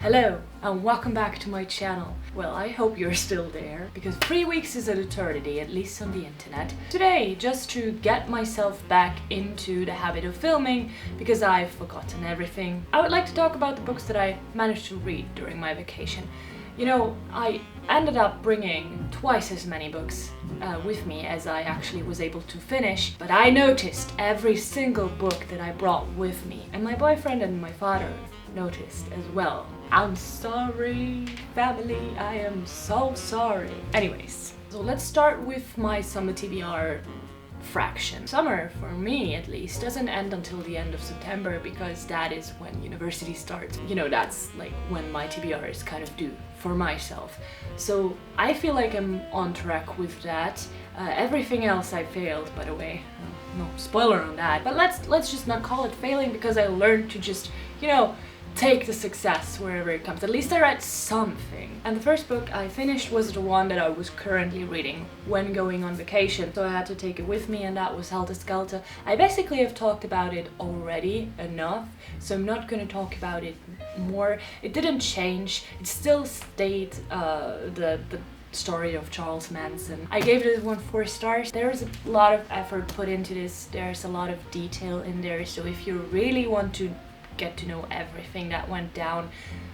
Hello and welcome back to my channel. Well, I hope you're still there, because 3 weeks is an eternity, at least on the internet. Today, just to get myself back into the habit of filming, because I've forgotten everything, I would like to talk about the books that I managed to read during my vacation. You know, I ended up bringing twice as many books with me as I actually was able to finish, but I noticed every single book that I brought with me, and my boyfriend and my father noticed as well. I'm sorry, family, I am so sorry. Anyways, so let's start with my summer TBR fraction. Summer, for me at least, doesn't end until the end of September, because that is when university starts. You know, that's like when my TBR is kind of due for myself. So I feel like I'm on track with that. Everything else I failed, by the way. No spoiler on that. But let's just not call it failing, because I learned to just, you know, take the success wherever it comes. At least I read something. And the first book I finished was the one that I was currently reading when going on vacation, so I had to take it with me, and that was Helter, Skelter. I basically have talked about it already enough, so I'm not going to talk about it more. It didn't change. It still stayed the story of Charles Manson. I gave this one 4 stars. There's a lot of effort put into this. There's a lot of detail in there, so if you really want to get to know everything that went down,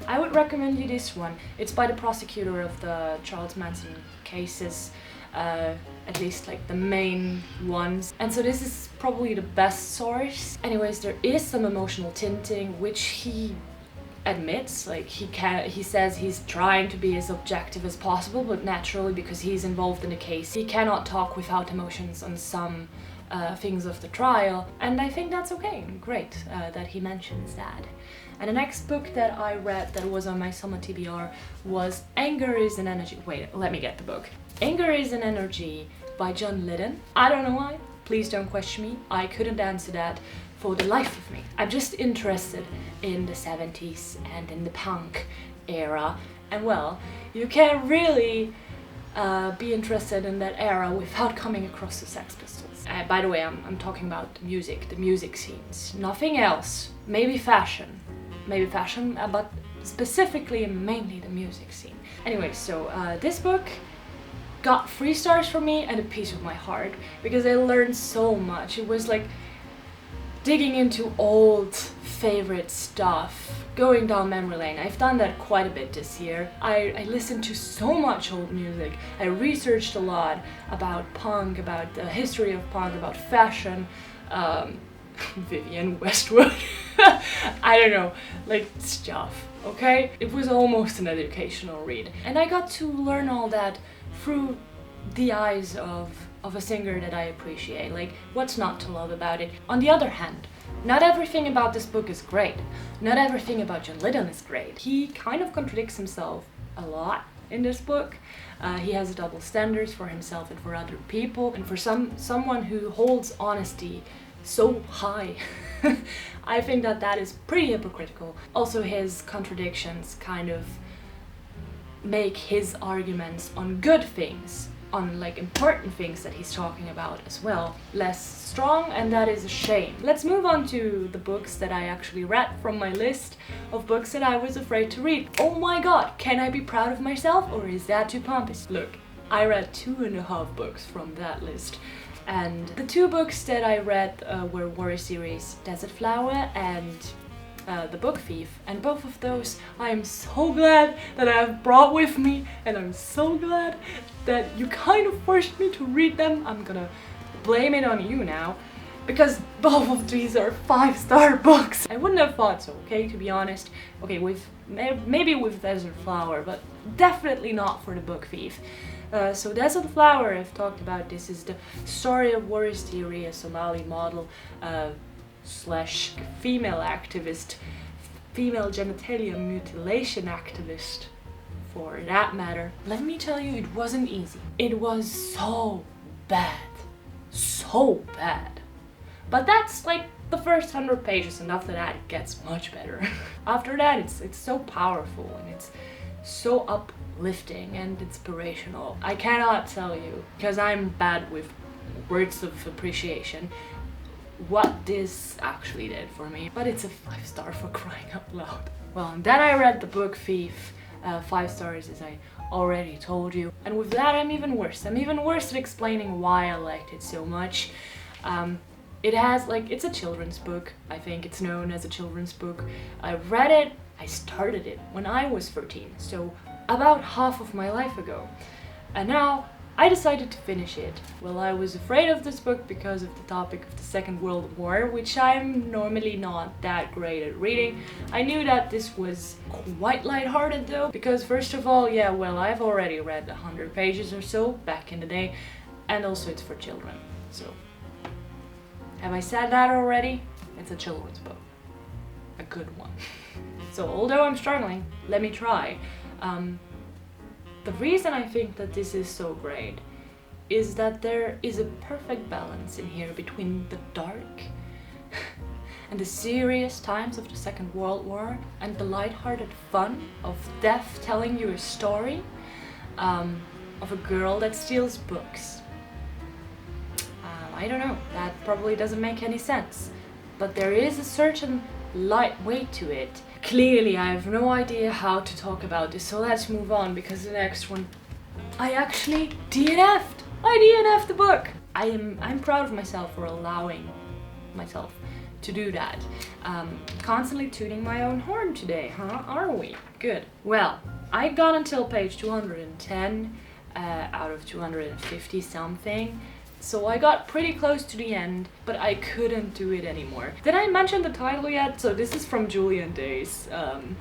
I would recommend you this one. It's by the prosecutor of the Charles Manson cases, at least like the main ones, and so this is probably the best source. Anyways, there is some emotional tinting, which he admits. Like he says he's trying to be as objective as possible, but naturally, because he's involved in the case, he cannot talk without emotions on some things of the trial, and I think that's okay. Great that he mentions that. And the next book that I read that was on my summer TBR was Anger is an Energy. Wait, let me get the book. Anger is an Energy by Lydon. I don't know why. Please don't question me. I couldn't answer that for the life of me. I'm just interested in the 70s and in the punk era, and well, you can't really be interested in that era without coming across the Sex Pistols. By the way, I'm talking about the music scenes, nothing else. Maybe fashion, but specifically and mainly the music scene. Anyway, so this book got 3 stars from me and a piece of my heart, because I learned so much. It was like digging into old favorite stuff, going down memory lane. I've done that quite a bit this year. I listened to so much old music. I researched a lot about punk, about the history of punk, about fashion, Vivienne Westwood, I don't know, like stuff, okay? It was almost an educational read. And I got to learn all that through the eyes of a singer that I appreciate. Like, what's not to love about it? On the other hand, not everything about this book is great. Not everything about Lydon is great. He kind of contradicts himself a lot in this book. He has double standards for himself and for other people, and for someone who holds honesty so high, I think that is pretty hypocritical. Also, his contradictions kind of make his arguments on good things, on like important things that he's talking about as well, less strong, and that is a shame. Let's move on to the books that I actually read from my list of books that I was afraid to read. Oh my god, can I be proud of myself, or is that too pompous? Look, I read 2.5 books from that list, and the 2 books that I read were Waris series Desert Flower and the Bookthief, and both of those I am so glad that I have brought with me, and I'm so glad that you kind of forced me to read them. I'm gonna blame it on you now, because both of these are 5-star books. I wouldn't have thought so, okay, to be honest. Okay, maybe with Desert Flower, but definitely not for the Bookthief. So Desert Flower, I've talked about. This is the story of Waris, Dirie, a Somali model slash female activist, female genitalia mutilation activist, for that matter. Let me tell you, it wasn't easy. It was so bad. So bad. But that's like the first 100 pages, and after that it gets much better. After that it's so powerful, and it's so uplifting and inspirational. I cannot tell you, because I'm bad with words of appreciation, what this actually did for me, but it's a 5-star for crying out loud. Well, and then I read the Bookthief, 5 stars as I already told you. And with that I'm even worse. I'm even worse at explaining why I liked it so much. It has, like, it's a children's book. I think it's known as a children's book. I read it, I started it when I was 13, so about half of my life ago. And now I decided to finish it. Well, I was afraid of this book because of the topic of the Second World War, which I'm normally not that great at reading. I knew that this was quite lighthearted though, because first of all, yeah, well, I've already read 100 pages or so back in the day, and also it's for children, so. Have I said that already? It's a children's book. A good one. So although I'm struggling, let me try. The reason I think that this is so great is that there is a perfect balance in here between the dark and the serious times of the Second World War and the lighthearted fun of death telling you a story of a girl that steals books. I don't know, that probably doesn't make any sense, but there is a certain light weight to it. Clearly I have no idea how to talk about this, so let's move on, because the next one I actually DNF'd! I DNF'd the book! I'm proud of myself for allowing myself to do that. Constantly tooting my own horn today, huh? Are we? Good. Well, I got until page 210 out of 250 something. So I got pretty close to the end, but I couldn't do it anymore. Did I mention the title yet? So this is from Julian Days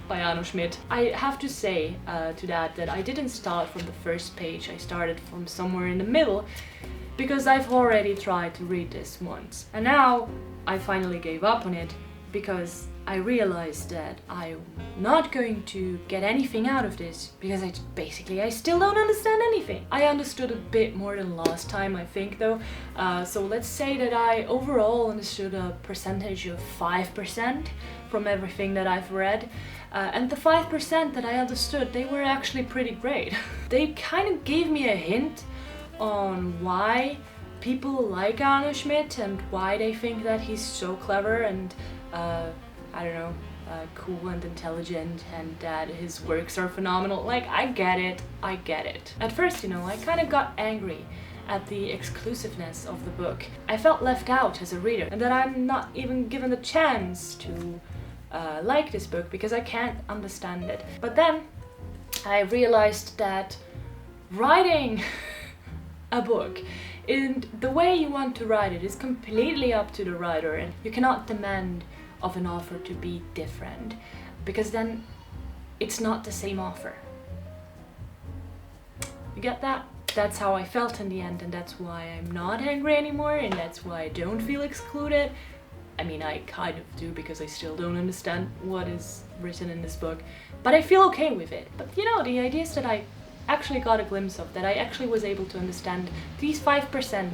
by Arno Schmidt. I have to say to that I didn't start from the first page. I started from somewhere in the middle because I've already tried to read this once. And now I finally gave up on it because I realized that I'm not going to get anything out of this because I still don't understand anything. I understood a bit more than last time, I think, though. So let's say that I overall understood a percentage of 5% from everything that I've read. And the 5% that I understood, they were actually pretty great. They kind of gave me a hint on why people like Arno Schmidt and why they think that he's so clever and I don't know, cool and intelligent, and that his works are phenomenal. Like, I get it. At first, you know, I kind of got angry at the exclusiveness of the book. I felt left out as a reader, and that I'm not even given the chance to like this book because I can't understand it. But then I realized that writing a book in the way you want to write it is completely up to the writer, and you cannot demand of an author to be different, because then it's not the same author. You get that? That's how I felt in the end, and that's why I'm not angry anymore, and that's why I don't feel excluded. I mean, I kind of do, because I still don't understand what is written in this book, but I feel okay with it. But you know, the ideas that I actually got a glimpse of, that I actually was able to understand, these 5%,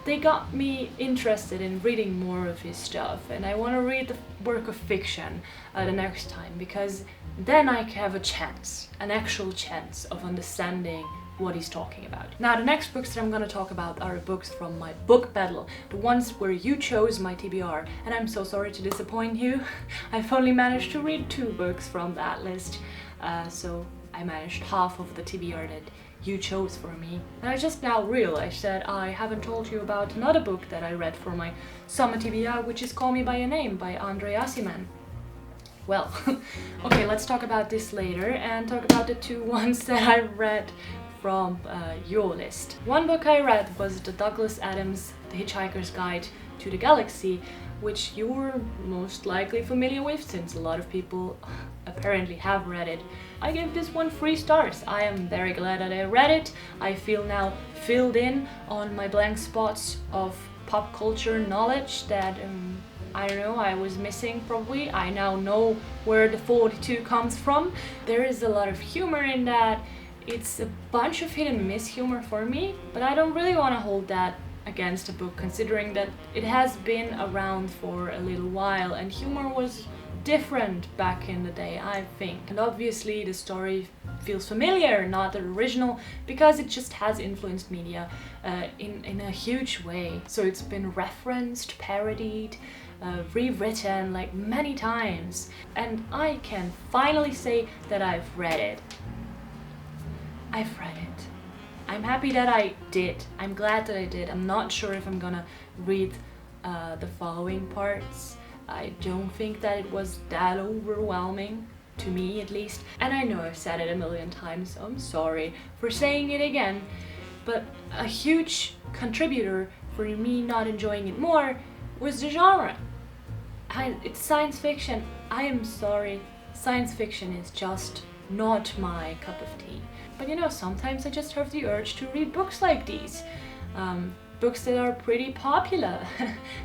they got me interested in reading more of his stuff, and I want to read the work of fiction the next time, because then I have a chance, an actual chance of understanding what he's talking about. Now, the next books that I'm going to talk about are books from my book battle, the ones where you chose my TBR, and I'm so sorry to disappoint you. I've only managed to read 2 books from that list, so I managed half of the TBR that you chose for me. And I just now realized that I haven't told you about another book that I read for my summer TBR, which is Call Me By Your Name by André Aciman. Well, okay, let's talk about this later and talk about the 2 ones that I read from your list. One book I read was the Douglas Adams' The Hitchhiker's Guide to the Galaxy, which you're most likely familiar with since a lot of people apparently have read it. I gave this one 3 stars. I am very glad that I read it. I feel now filled in on my blank spots of pop culture knowledge that I don't know, I was missing probably. I now know where the 42 comes from. There is a lot of humor in that. It's a bunch of hit and miss humor for me, but I don't really want to hold that against a book, considering that it has been around for a little while and humor was different back in the day, I think. And obviously the story feels familiar, not the original, because it just has influenced media in a huge way. So it's been referenced, parodied, rewritten like many times. And I can finally say that I've read it. I've read it. I'm happy that I did. I'm glad that I did. I'm not sure if I'm gonna read the following parts. I don't think that it was that overwhelming, to me at least. And I know I've said it a million times, so I'm sorry for saying it again. But a huge contributor for me not enjoying it more was the genre. It's science fiction. I am sorry. Science fiction is just not my cup of tea. But you know, sometimes I just have the urge to read books like these. Books that are pretty popular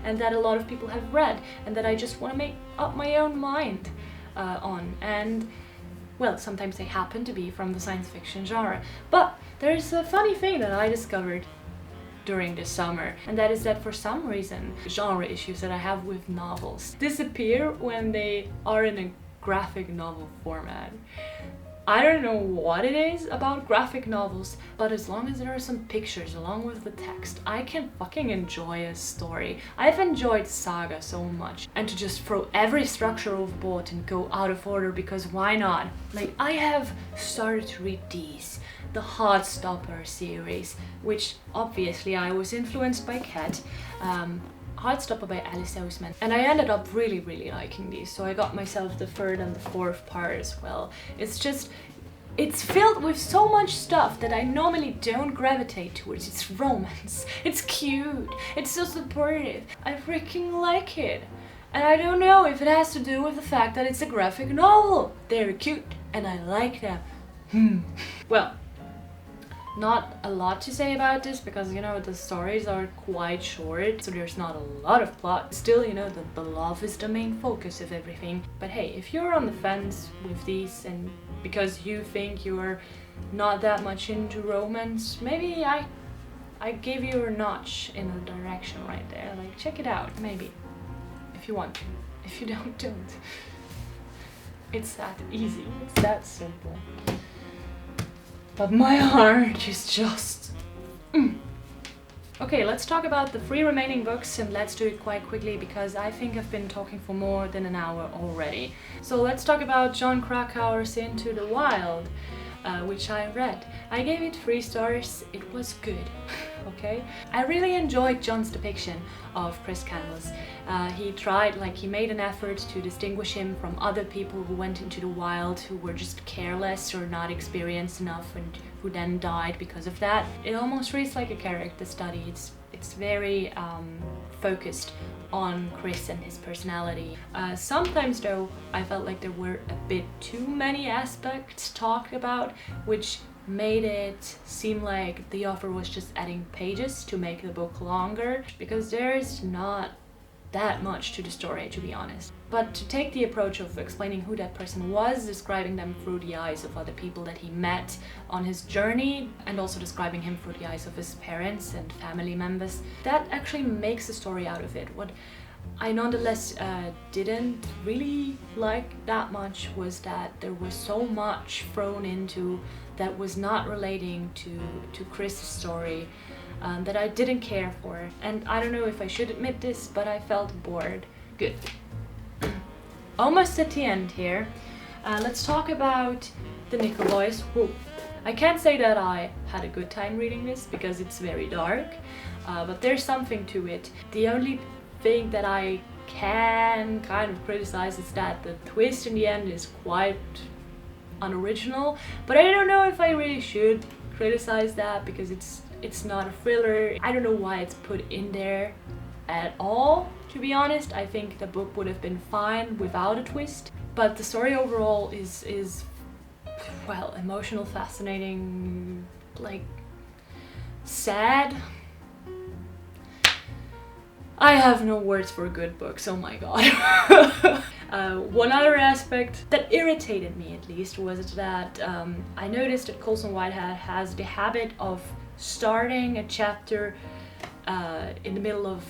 and that a lot of people have read and that I just want to make up my own mind on. And well, sometimes they happen to be from the science fiction genre. But there's a funny thing that I discovered during the summer, and that is that for some reason genre issues that I have with novels disappear when they are in a graphic novel format. I don't know what it is about graphic novels, but as long as there are some pictures along with the text, I can fucking enjoy a story. I've enjoyed Saga so much, and to just throw every structure overboard and go out of order, because why not? Like, I have started to read these, the Heartstopper series, which obviously I was influenced by Cat. Heartstopper by Oseman, and I ended up really liking these, so I got myself the third and the fourth part as well. It's filled with so much stuff that I normally don't gravitate towards. It's romance, it's cute, it's so supportive. I freaking like it. And I don't know if it has to do with the fact that it's a graphic novel. They're cute and I like them. Well, not a lot to say about this because, you know, the stories are quite short, so there's not a lot of plot. Still, you know, the love is the main focus of everything. But hey, if you're on the fence with these and because you think you're not that much into romance, maybe I gave you a notch in the direction right there. Like, check it out, maybe. If you want to. If you don't. It's that easy. It's that simple. But my heart is just... Okay, let's talk about the 3 remaining books, and let's do it quite quickly because I think I've been talking for more than an hour already. So let's talk about Jon Krakauer's Into the Wild, which I read. I gave it 3 stars. It was good. Okay? I really enjoyed Jon's depiction of Chris Candles. He made an effort to distinguish him from other people who went into the wild, who were just careless or not experienced enough and who then died because of that. It almost reads like a character study. It's very focused on Chris and his personality. Sometimes though, I felt like there were a bit too many aspects talked about, which made it seem like the author was just adding pages to make the book longer, because there's not that much to the story, to be honest. But to take the approach of explaining who that person was, describing them through the eyes of other people that he met on his journey, and also describing him through the eyes of his parents and family members, that actually makes a story out of it. What I nonetheless didn't really like that much was that there was so much thrown into that was not relating to Chris' story, that I didn't care for. And I don't know if I should admit this, but I felt bored. Good. Almost at the end here. Let's talk about the Nickel Boys. Whoa. I can't say that I had a good time reading this because it's very dark, but there's something to it. The only thing that I can kind of criticize is that the twist in the end is quite unoriginal, but I don't know if I really should criticize that because it's not a thriller. I don't know why it's put in there at all, to be honest. I think the book would have been fine without a twist, but the story overall is well, emotional, fascinating, like sad. I have no words for good books, oh my god. One other aspect that irritated me, at least, was that I noticed that Colson Whitehead has the habit of starting a chapter in the middle of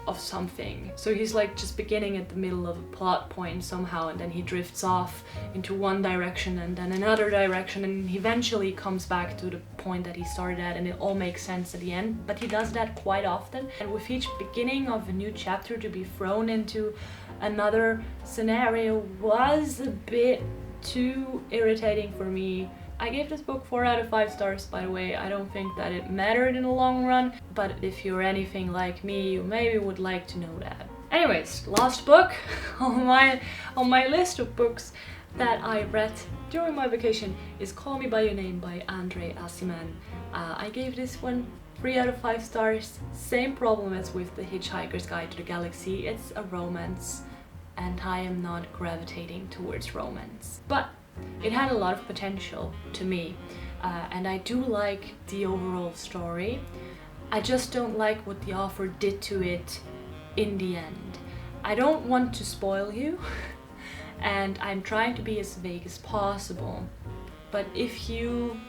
of something. So he's like just beginning at the middle of a plot point somehow, and then he drifts off into one direction and then another direction, and he eventually comes back to the point that he started at, and it all makes sense at the end. But he does that quite often, and with each beginning of a new chapter to be thrown into another scenario was a bit too irritating for me. I gave this book 4 out of 5 stars, by the way. I don't think that it mattered in the long run, but if you're anything like me, you maybe would like to know that. Anyways, last book on my list of books that I read during my vacation is Call Me By Your Name by André Aciman. I gave this one 3 out of 5 stars. Same problem as with The Hitchhiker's Guide to the Galaxy. It's a romance, and I am not gravitating towards romance. But it had a lot of potential to me, and I do like the overall story. I just don't like what the author did to it in the end. I don't want to spoil you, and I'm trying to be as vague as possible. But if you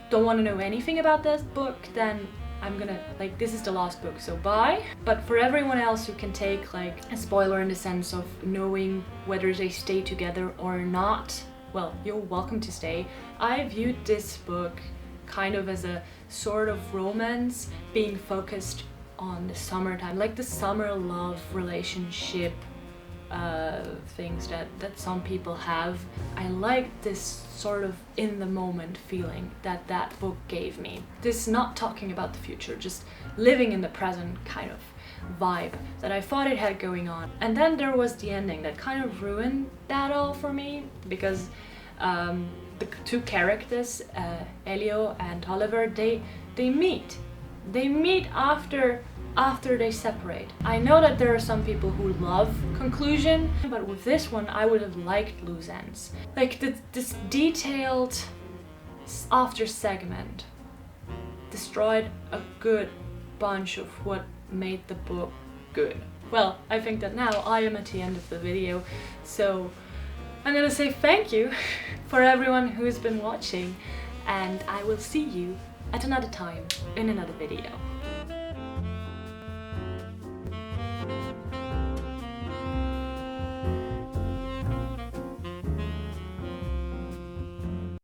don't want to know anything about this book, then I'm gonna, like, this is the last book, so bye. But for everyone else who can take like a spoiler in the sense of knowing whether they stay together or not, well, you're welcome to stay. I viewed this book kind of as a sort of romance being focused on the summertime, like the summer love relationship things that some people have. I like this sort of in the moment feeling that book gave me. This not talking about the future, just living in the present kind of vibe that I thought it had going on. And then there was the ending that kind of ruined that all for me, because the two characters, Elio and Oliver, they meet after they separate. I know that there are some people who love conclusion, but with this one I would have liked loose ends. Like this detailed after segment destroyed a good bunch of what made the book good. Well, I think that now I am at the end of the video, so I'm gonna say thank you for everyone who's been watching, and I will see you at another time in another video.